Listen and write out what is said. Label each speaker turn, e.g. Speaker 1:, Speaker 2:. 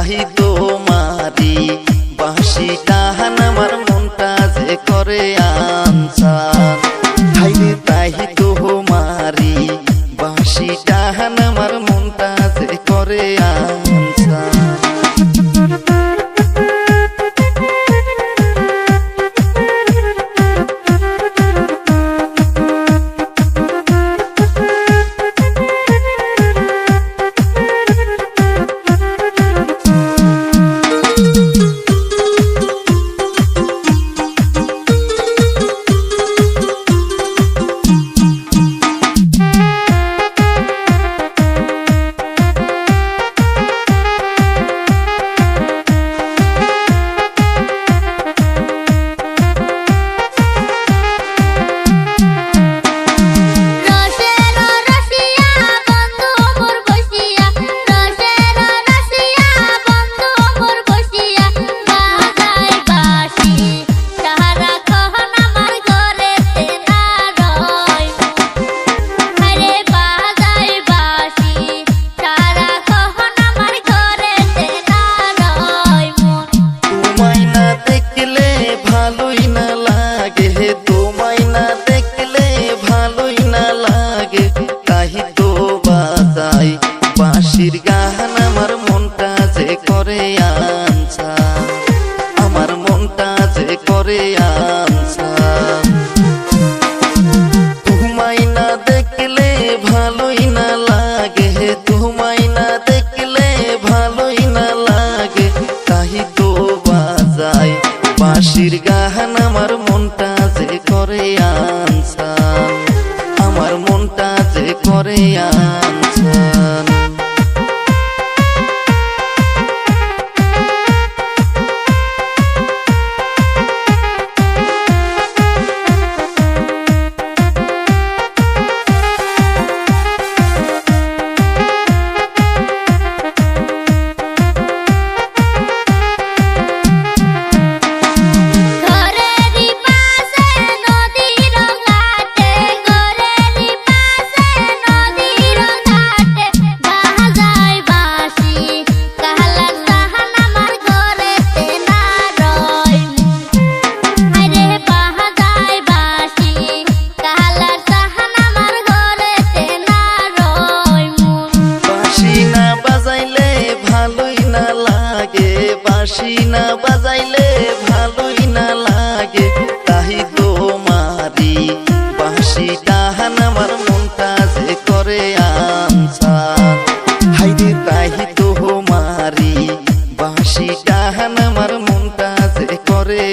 Speaker 1: তাহি তোমারি বাঁশি টাহান আমার মনটা যে করে আনসান। হাইরে তাহি তোমারি বাঁশি টাহান আমার মনটা যে করে আনসান। বাঁশির গান আমার মনটা যে করে আনসান, আমার মনটা যে করে আনসান। তোমায় না দেখলে ভালোই না লাগে, তোমায় না দেখলে ভালোই না লাগে, তাই তো বাজাই বাঁশির গান আমার মনটা যে করে আনসান, আমার মনটা যে করে আনসান। বাঁশি না বাজাইলে ভালোই না লাগে, তাই তোমারি বাঁশি টাহান আমার মনটা যে করে আনসান। হাইরে তাই তোমারি বাঁশি টাহান আমার মনটা যে করে